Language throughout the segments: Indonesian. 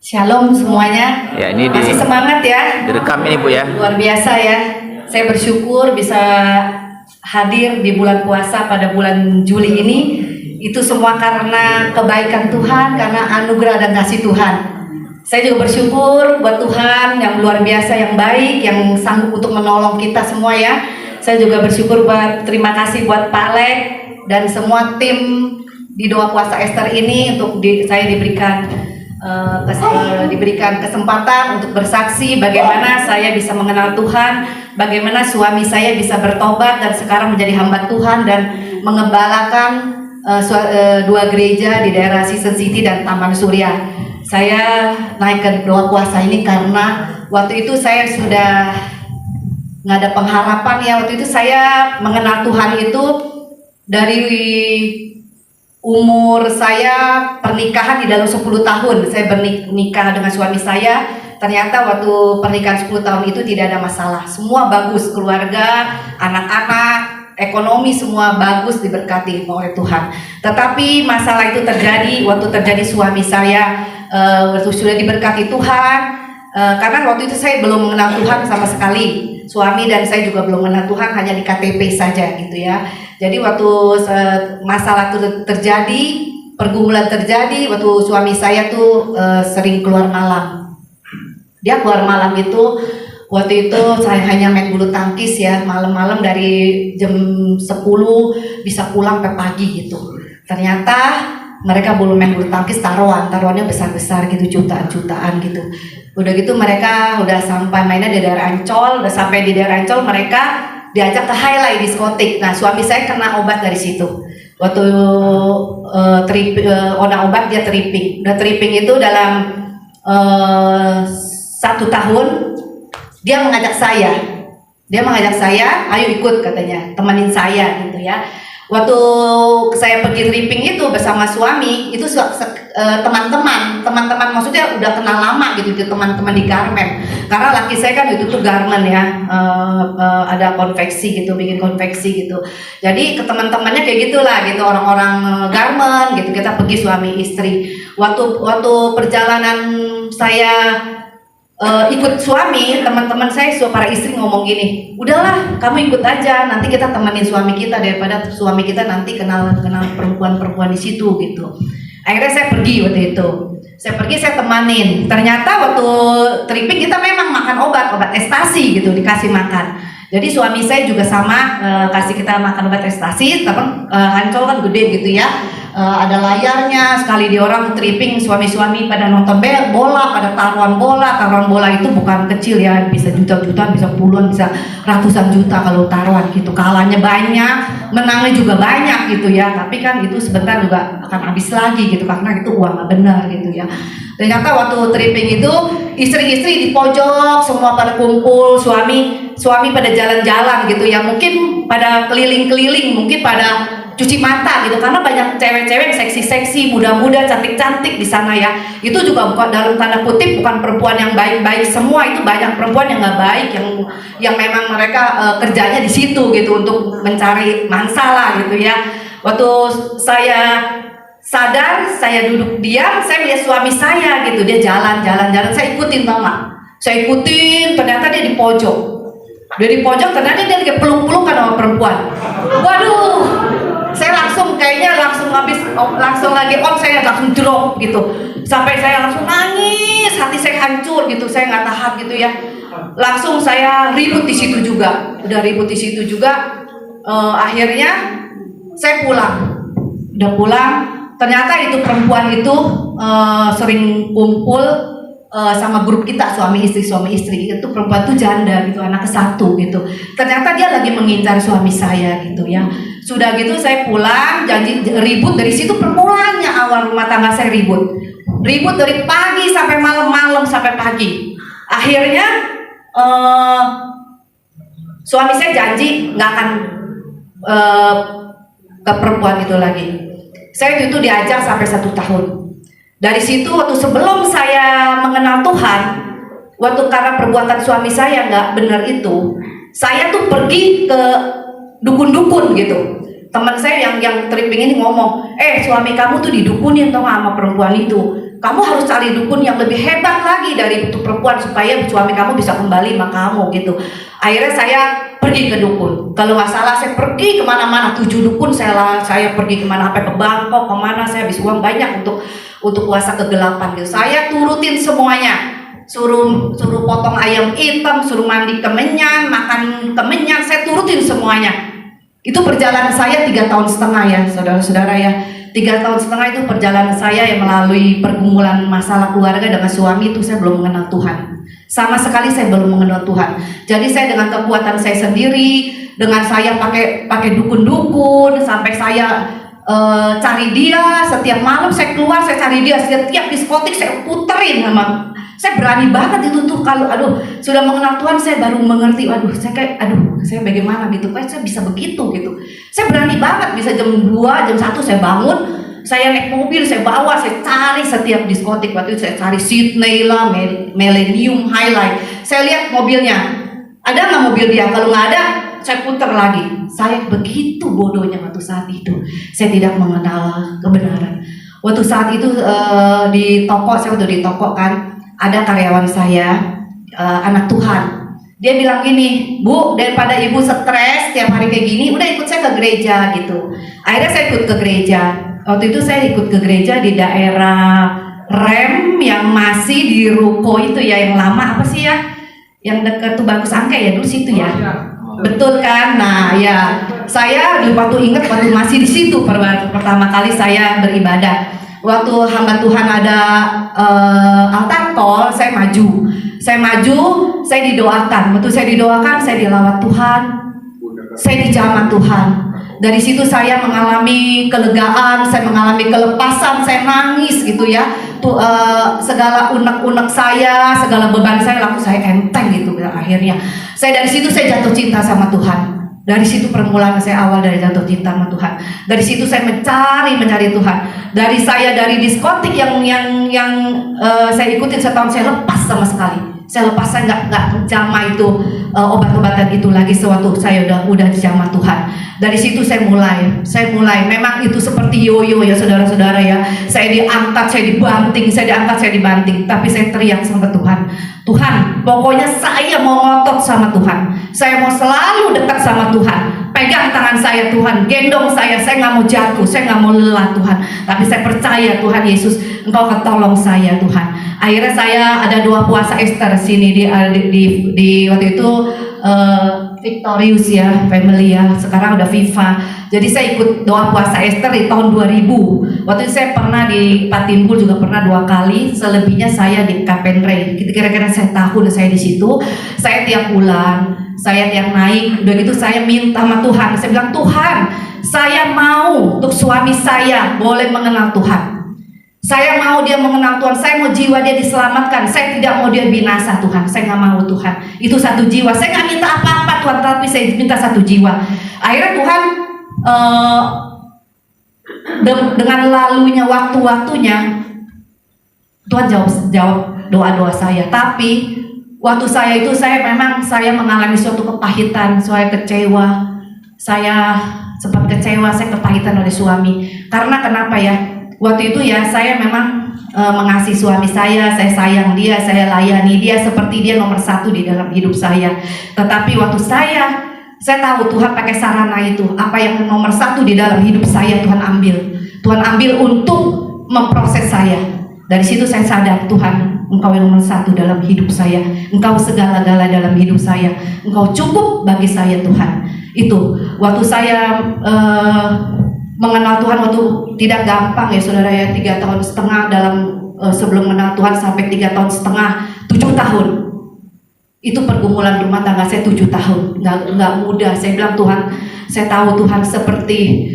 Shalom semuanya. Ya, ini masih semangat ya. direkam ini Bu ya. Luar biasa ya. Saya bersyukur bisa hadir di bulan puasa pada bulan Juli ini. Itu semua karena kebaikan Tuhan, karena anugerah dan kasih Tuhan. Saya juga bersyukur buat Tuhan yang luar biasa, yang baik, yang sanggup untuk menolong kita semua ya. Saya juga bersyukur terima kasih buat Pak Lek dan semua tim di Doa Puasa Ester ini untuk saya diberikan kesempatan untuk bersaksi bagaimana saya bisa mengenal Tuhan, bagaimana suami saya bisa bertobat dan sekarang menjadi hamba Tuhan dan mengembalakan dua gereja di daerah Season City dan Taman Surya. Saya naik ke doa puasa ini karena waktu itu saya sudah nggak ada pengharapan ya. Waktu itu saya mengenal Tuhan itu dari umur saya pernikahan di dalam 10 tahun. Saya bernikah dengan suami saya. Ternyata waktu pernikahan 10 tahun itu tidak ada masalah. Semua bagus, keluarga, anak-anak, ekonomi semua bagus, diberkati oleh Tuhan. Tetapi masalah itu terjadi waktu terjadi suami saya waktu sudah diberkati Tuhan. Karena waktu itu saya belum mengenal Tuhan sama sekali. Suami dan saya juga belum mengenal Tuhan, hanya di KTP saja gitu ya. Jadi waktu masalah itu terjadi, pergumulan terjadi, waktu suami saya tuh sering keluar malam. Dia keluar malam itu, waktu itu saya hanya main bulu tangkis ya, malam-malam dari jam 10 bisa pulang sampai pagi gitu. Ternyata mereka belum main bulu tangkis, taruhannya besar-besar gitu, jutaan gitu. Udah gitu mereka udah sampai mainnya di daerah Ancol, udah sampai di daerah Ancol mereka diajak ke highlight diskotik. Nah suami saya kena obat dari situ. Waktu obat dia tripping. Udah tripping itu dalam 1 tahun dia mengajak saya, ayo ikut katanya, temenin saya gitu ya. Waktu saya pergi tripping itu bersama suami, itu teman-teman maksudnya udah kenal lama gitu, teman-teman di garmen. Karena laki saya kan itu tuh garmen ya, ada konveksi gitu, bikin konveksi gitu. Jadi ke teman-temannya kayak gitulah gitu, orang-orang garmen gitu. Kita pergi suami istri. Waktu perjalanan saya ikut suami, teman-teman saya para istri ngomong gini, udahlah kamu ikut aja, nanti kita temenin suami kita daripada suami kita nanti kenal perempuan-perempuan di situ gitu. Akhirnya saya pergi waktu itu, saya temanin. Ternyata waktu tripping kita memang makan obat ekstasi gitu, dikasih makan. Jadi suami saya juga sama, kasih kita makan obat ekstasi, tapi Ancol kan gede gitu ya. Ada layarnya, sekali di orang tripping, suami-suami pada nonton bola, pada taruhan bola itu bukan kecil ya, bisa juta-jutaan, bisa puluhan, bisa ratusan juta kalau taruhan gitu. Kalahnya banyak, menangnya juga banyak gitu ya, tapi kan itu sebentar juga akan habis lagi gitu, karena itu uang nggak benar gitu ya. Ternyata waktu tripping itu istri-istri di pojok semua pada kumpul, suami pada jalan-jalan gitu ya, mungkin pada keliling-keliling, mungkin pada cuci mata gitu, karena banyak cewek-cewek seksi-seksi, muda-muda, cantik-cantik di sana ya. Itu juga bukan dalam tanda kutip bukan perempuan yang baik-baik semua, itu banyak perempuan yang nggak baik, yang memang mereka kerjanya di situ gitu untuk mencari masalah gitu ya. Waktu saya sadar, saya duduk diam, saya lihat suami saya gitu, dia jalan-jalan, saya ikutin tau nggak? Saya ikutin, ternyata dia di pojok. Ternyata dia lagi peluk-pelukan sama perempuan. Waduh, saya langsung lagi on, saya langsung drop gitu, sampai saya langsung nangis, hati saya hancur gitu, saya nggak tahan gitu ya. Langsung saya ribut di situ juga, akhirnya saya pulang. Udah pulang, ternyata itu perempuan itu sering kumpul sama grup kita suami istri itu. Perempuan tuh janda gitu, anak ke-1 gitu. Ternyata dia lagi mengincar suami saya gitu ya. Sudah gitu saya pulang, janji ribut dari situ, permulaannya awal rumah tangga saya ribut dari pagi sampai malam sampai pagi. Akhirnya suami saya janji nggak akan ke perempuan itu lagi. Saya itu diajak sampai 1 tahun. Dari situ waktu sebelum saya mengenal Tuhan, waktu karena perbuatan suami saya nggak benar itu, saya tuh pergi ke dukun-dukun gitu. Teman saya yang tripping ini ngomong, suami kamu tuh didukunin tau gak sama perempuan itu. kamu harus cari dukun yang lebih hebat lagi dari itu perempuan supaya suami kamu bisa kembali sama kamu gitu. Akhirnya saya pergi ke dukun. Kalau nggak salah saya pergi kemana-mana, 7 dukun saya pergi kemana, sampai ke Bangkok, kemana, saya habis uang banyak untuk puasa kegelapan gitu. Saya turutin semuanya. Suruh potong ayam hitam, suruh mandi kemenyan, makan kemenyan, saya turutin semuanya. Itu perjalanan saya 3,5 tahun ya, saudara-saudara ya. 3,5 tahun itu perjalanan saya yang melalui pergumulan masalah keluarga dengan suami itu saya belum mengenal Tuhan. Sama sekali saya belum mengenal Tuhan. Jadi saya dengan kekuatan saya sendiri, dengan saya pakai dukun-dukun, sampai saya cari dia setiap malam, saya keluar saya cari dia, setiap diskotik saya puterin sama. Saya berani banget itu tuh, kalau sudah mengenal Tuhan saya baru mengerti, saya bagaimana gitu, saya bisa begitu gitu. Saya berani banget, bisa jam 2, jam 1 saya bangun, saya naik mobil, saya bawa, saya cari setiap diskotik. Waktu itu saya cari Sydney lah, Millennium, Highlight. Saya lihat mobilnya, ada nggak mobil dia? Kalau nggak ada, saya putar lagi. Saya begitu bodohnya waktu saat itu. Saya tidak mengenal kebenaran. Waktu saat itu di toko, saya udah di toko kan, ada karyawan saya, anak Tuhan. Dia bilang gini, Bu, daripada ibu stres tiap hari kayak gini, udah ikut saya ke gereja gitu. Akhirnya saya ikut ke gereja. Waktu itu saya ikut ke gereja di daerah Rem yang masih di Ruko itu ya, yang lama apa sih ya? Yang dekat tuh Bagus Angke ya, dulu situ ya. Betul kan? Nah ya, saya waktu ingat waktu masih di situ pertama kali saya beribadah. Waktu hamba Tuhan ada altar call, saya maju, saya didoakan. Waktu saya didoakan, saya dilawat Tuhan, saya dijamah Tuhan. Dari situ saya mengalami kelegaan, saya mengalami kelepasan, saya nangis gitu ya. Segala unek-unek saya, segala beban saya langsung saya enteng gitu. Akhirnya, dari situ saya jatuh cinta sama Tuhan. Dari situ permulaan saya awal dari jatuh cinta sama Tuhan. Dari situ saya mencari Tuhan. Dari diskotik yang saya ikutin setahun, saya lepas sama sekali. Saya lepas, saya nggak jamah itu obat-obatan itu lagi sewaktu saya udah dijamah Tuhan. Dari situ saya mulai. Memang itu seperti yoyo ya saudara-saudara ya. Saya diangkat, saya dibanting, saya diangkat, saya dibanting. Tapi saya teriak sama Tuhan. Tuhan, pokoknya saya mau ngotot sama Tuhan. Saya mau selalu dekat sama Tuhan. Pegang tangan saya Tuhan, gendong saya nggak mau jatuh, saya nggak mau lelah Tuhan. Tapi saya percaya Tuhan Yesus, Engkau akan tolong saya Tuhan. Akhirnya saya ada 2 puasa Ester sini di waktu itu Victorious ya, family ya, sekarang udah Viva. Jadi saya ikut doa puasa Ester di tahun 2000. Waktu itu saya pernah di Patimbul juga pernah 2 kali, selebihnya saya di Kapendrei. Kira-kira saya tahun saya di situ. Saya tiap bulan, saya tiap naik, udah gitu saya minta sama Tuhan. Saya bilang, Tuhan, saya mau untuk suami saya boleh mengenal Tuhan. Saya mau dia mengenal Tuhan, saya mau jiwa dia diselamatkan. Saya tidak mau dia binasa Tuhan, saya nggak mau Tuhan. Itu 1 jiwa, saya nggak minta apa-apa Tuhan, tapi saya minta 1 jiwa. Akhirnya Tuhan dengan lalunya waktunya Tuhan jawab doa-doa saya. Tapi waktu saya mengalami suatu kepahitan, saya kecewa, saya sempat kecewa, saya kepahitan oleh suami. Karena kenapa ya? Waktu itu ya saya memang mengasihi suami saya sayang dia, saya layani dia seperti dia nomor 1 di dalam hidup saya. Tetapi waktu saya tahu Tuhan pakai sarana itu, apa yang nomor 1 di dalam hidup saya Tuhan ambil untuk memproses saya. Dari situ saya sadar, Tuhan, Engkau yang nomor 1 dalam hidup saya, Engkau segala-gala dalam hidup saya, Engkau cukup bagi saya Tuhan. Itu waktu saya mengenal Tuhan, waktu tidak gampang ya saudara ya, 3,5 tahun dalam sebelum mengenal Tuhan sampai 3,5 tahun, 7 tahun. Itu pergumulan rumah tangga saya 7 tahun, nggak mudah. Saya bilang, Tuhan, saya tahu Tuhan seperti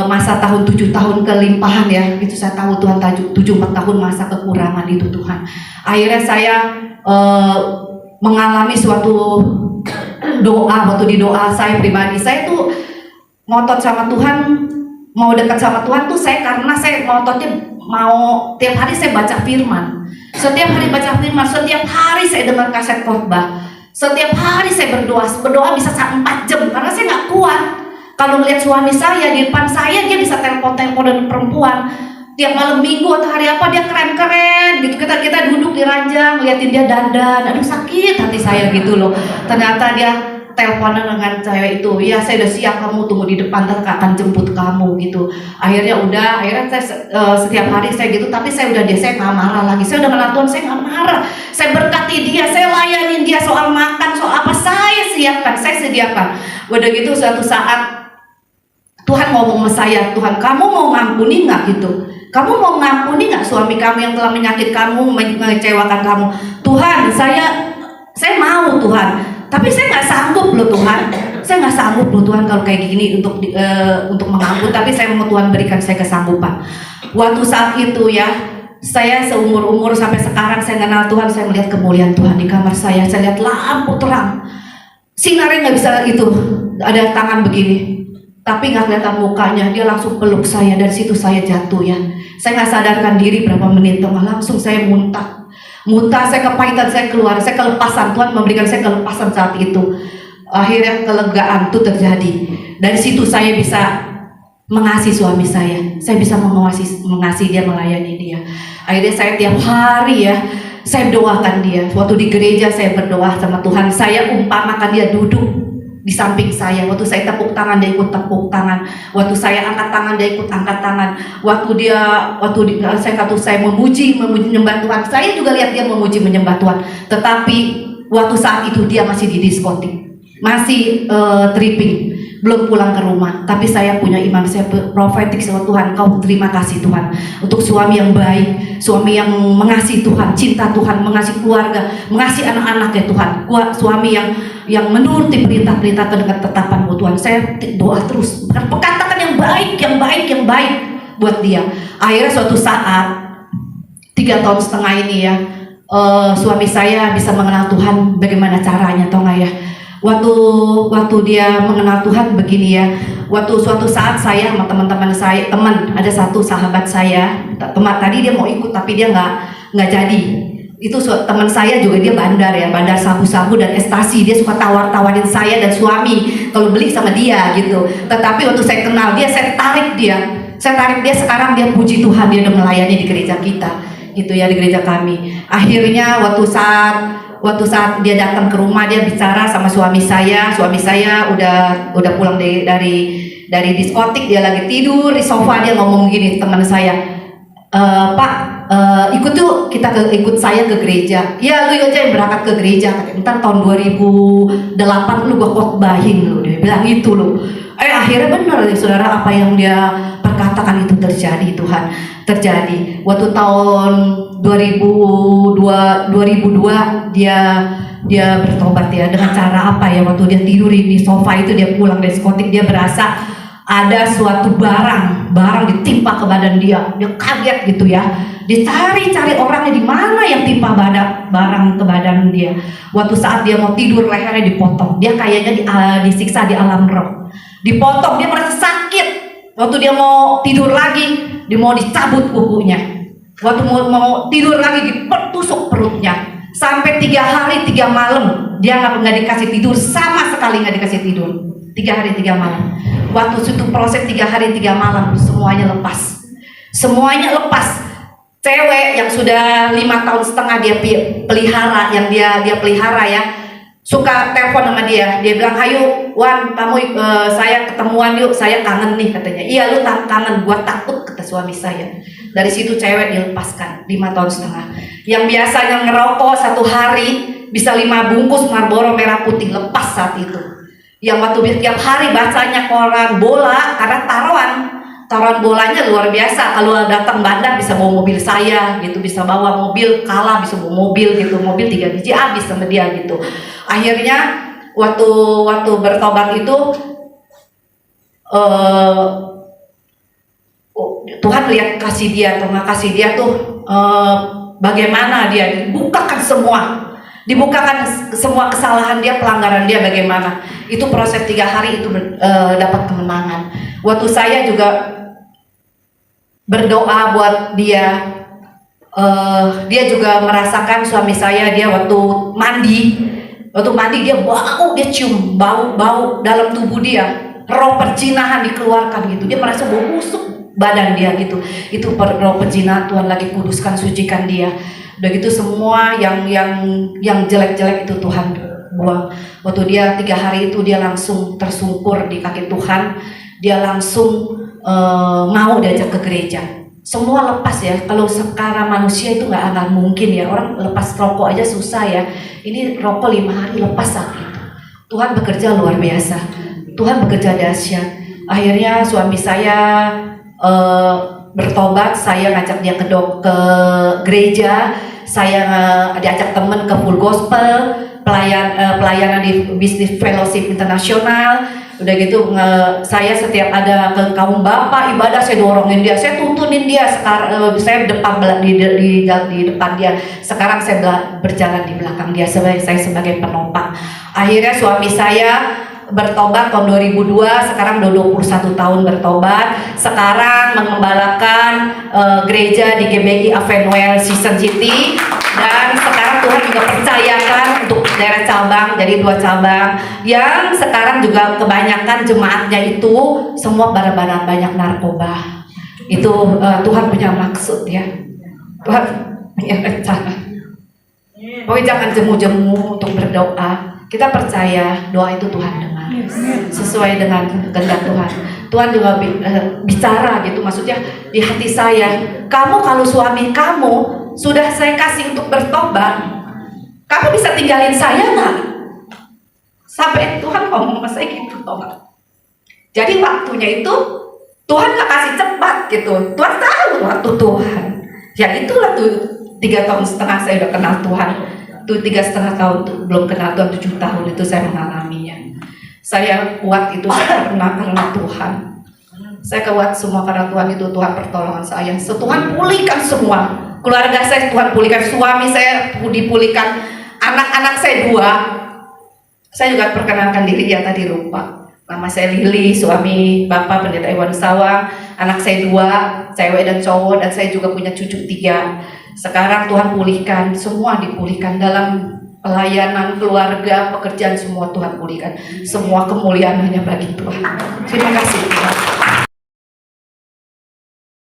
masa tahun 7 tahun kelimpahan ya, itu saya tahu Tuhan 7 tahun masa kekurangan itu Tuhan. Akhirnya saya mengalami suatu doa, waktu di doa saya pribadi, saya tuh ngotot sama Tuhan, mau dekat sama Tuhan tuh karena saya ngototnya mau tiap hari saya baca firman. Setiap hari baca firman, setiap hari saya dengar kaset khotbah, setiap hari saya berdoa bisa 4 jam karena saya nggak kuat. Kalau melihat suami saya di depan saya, dia bisa telepon dengan perempuan, Tiap malam minggu atau hari apa dia keren-keren gitu. Kita duduk di ranjang liatin dia dandan, aduh sakit hati saya gitu loh. Ternyata dia teleponan dengan cewek itu, ya saya udah siap, kamu tunggu di depan, ntar akan jemput kamu gitu. Akhirnya saya setiap hari saya gitu, tapi saya nggak marah lagi. Saya udah kenal Tuhan, saya nggak marah. Saya berkati dia, saya layanin dia, soal makan, soal apa saya siapkan, saya sediakan. Udah gitu suatu saat Tuhan ngomong sama saya, Tuhan kamu mau ngampuni nggak gitu? Kamu mau ngampuni nggak suami kamu yang telah menyakit kamu, mengecewakan kamu? Tuhan, saya mau Tuhan, tapi saya nggak sanggup loh Tuhan. Saya nggak sanggup loh Tuhan kalau kayak gini untuk mengampuni. Tapi saya mau Tuhan berikan saya kesanggupan. Waktu saat itu ya, saya seumur sampai sekarang saya kenal Tuhan, saya melihat kemuliaan Tuhan di kamar saya. Saya lihat lampu terang, sinarnya nggak bisa itu, ada tangan begini. Tapi nggak kelihatan mukanya, dia langsung peluk saya. Dari situ saya jatuh ya. Saya nggak sadarkan diri berapa menit, langsung saya muntah, saya kepahitan, saya keluar, saya kelepasan. Tuhan memberikan saya kelepasan saat itu. Akhirnya kelegaan itu terjadi. Dari situ saya bisa mengasihi suami saya bisa mengasihi dia, melayani dia. Akhirnya saya tiap hari ya, saya doakan dia. Waktu di gereja saya berdoa sama Tuhan. Saya umpamakan dia duduk di samping saya. Waktu saya tepuk tangan, dia ikut tepuk tangan. Waktu saya angkat tangan, dia ikut angkat tangan. Saya memuji menyembah Tuhan, saya juga lihat dia memuji menyembah Tuhan. Tetapi waktu saat itu dia masih di diskotik, masih tripping, belum pulang ke rumah. Tapi saya punya iman, saya profetik sama Tuhan. Kau terima kasih Tuhan untuk suami yang baik, suami yang mengasihi Tuhan, cinta Tuhan, mengasihi keluarga, mengasihi anak-anak ya Tuhan. Suami yang menuruti perintah-perintah dengan tetapan-Mu Tuhan. Saya doa terus, katakan yang baik buat dia. Akhirnya suatu saat 3,5 tahun ini ya, suami saya bisa mengenal Tuhan. Bagaimana caranya, tau nggak ya? Waktu dia mengenal Tuhan begini ya. Waktu suatu saat saya sama teman-teman saya, ada satu sahabat saya, tadi dia mau ikut tapi dia nggak jadi. Itu teman saya juga, dia bandar sabu-sabu dan ekstasi. Dia suka tawar-tawarin saya dan suami kalau beli sama dia gitu. Tetapi waktu saya kenal dia, saya tarik dia. Sekarang dia puji Tuhan, dia udah melayani di gereja kita gitu ya, di gereja kami. Akhirnya waktu saat dia datang ke rumah, dia bicara sama suami saya udah pulang dari diskotik, dia lagi tidur di sofa, dia ngomong gini, teman saya, Pak, ikut saya ke gereja. Ya lu aja yang berangkat ke gereja, ntar tahun 2008 lu gua khotbahin lu, dia bilang gitu loh. Akhirnya benar ya saudara, apa yang dia perkatakan itu terjadi. Tuhan, terjadi. Waktu tahun 2002 dia bertobat ya. Dengan cara apa ya? Waktu dia tidur di sofa itu, dia pulang dari diskotik, dia berasa ada suatu barang ditimpa ke badan dia kaget gitu ya. Dicari orangnya, di mana yang timpa barang ke badan dia. Waktu saat dia mau tidur, lehernya dipotong. Dia kayaknya disiksa di alam roh. Dipotong, dia merasa sakit. Waktu dia mau tidur lagi, dia mau dicabut kukunya. Waktu mau tidur lagi, dipertusuk perutnya. Sampai 3 hari 3 malam dia nggak dikasih tidur, sama sekali nggak dikasih tidur. 3 hari 3 malam. Waktu itu proses 3 hari 3 malam, semuanya lepas. Cewek yang sudah 5,5 tahun dia pelihara, yang dia pelihara ya, suka telepon sama dia bilang, hayu Wan, kamu saya ketemuan yuk, saya kangen nih katanya. Iya lu kangen, gua takut, kata suami saya. Dari situ cewek dilepaskan 5,5 tahun. Yang biasanya ngerokok 1 hari bisa 5 bungkus Marlboro merah putih, lepas saat itu. Yang waktu tiap hari bacanya koran bola, karena taruhan bolanya luar biasa. Kalau datang bandar bisa bawa mobil saya gitu, bisa bawa mobil, kalah bisa bawa mobil gitu, mobil 3 biji habis sama dia gitu. Akhirnya waktu bertobat itu Tuhan lihat kasih dia tuh, nggak kasih dia tuh bagaimana dia dibukakan semua kesalahan dia, pelanggaran dia bagaimana. Itu proses 3 hari itu dapat kemenangan. Waktu saya juga berdoa buat dia, dia juga merasakan suami saya, dia waktu mandi dia dia cium bau dalam tubuh dia, roh perjinahan dikeluarkan gitu. Dia merasa bau busuk badan dia gitu. Itu roh penzina, Tuhan lagi kuduskan, sucikan dia. Udah gitu semua yang jelek-jelek itu Tuhan buang. Waktu dia 3 hari itu dia langsung tersungkur di kaki Tuhan. Dia langsung mau diajak ke gereja. Semua lepas ya. Kalau sekarang manusia itu nggak akan mungkin ya. Orang lepas rokok aja susah ya. Ini rokok 5 hari lepas saat itu. Tuhan bekerja luar biasa. Tuhan bekerja dahsyat. Akhirnya suami saya bertobat. Saya ngajak dia ke gereja. Saya diajak temen ke full gospel. Pelayanan di bisnis fellowship internasional. Udah gitu saya setiap ada ke kaum bapak ibadah saya dorongin dia, saya tuntunin dia. Sekarang saya di depan dia, sekarang saya berjalan di belakang dia saya sebagai penopang. Akhirnya suami saya bertobat tahun 2002, sekarang udah 21 tahun bertobat. Sekarang mengembalakan gereja di GBI Avenuel Season City. Dan sekarang Tuhan juga percayakan untuk daerah cabang, jadi 2 cabang. Yang sekarang juga kebanyakan jemaatnya itu semua barang-barang banyak narkoba. Itu Tuhan punya maksud ya. Tuhan punya rencana. Pokoknya jangan jemu-jemu untuk berdoa. Kita percaya doa itu Tuhan dengar. Sesuai dengan kehendak Tuhan. Tuhan juga bicara gitu, maksudnya di hati saya. Kamu kalau suami kamu sudah saya kasih untuk bertobat, kamu bisa tinggalin saya nggak? Sampai Tuhan ngomong sama saya gitu. Jadi waktunya itu Tuhan nggak kasih cepat gitu. Tuhan tahu waktu Tuhan. Ya itulah tuh 3,5 tahun saya udah kenal Tuhan. Tuh 3,5 tahun tuh belum kenal Tuhan, 7 tahun itu saya mengalaminya. Saya kuat itu karena Tuhan. Saya kuat semua karena Tuhan itu Tuhan pertolongan saya. Tuhan pulihkan semua. Keluarga saya Tuhan pulihkan, suami saya dipulihkan, anak-anak saya 2. Saya juga perkenalkan diri ya tadi lupa. Nama saya Lili, suami Bapak Pendeta Iwan Sawang. Anak saya 2, cewek dan cowok, dan saya juga punya cucu 3. Sekarang Tuhan pulihkan, semua dipulihkan dalam pelayanan, keluarga, pekerjaan, semua Tuhan pulihkan. Semua kemuliaan hanya bagi Tuhan. Terima kasih Tuhan.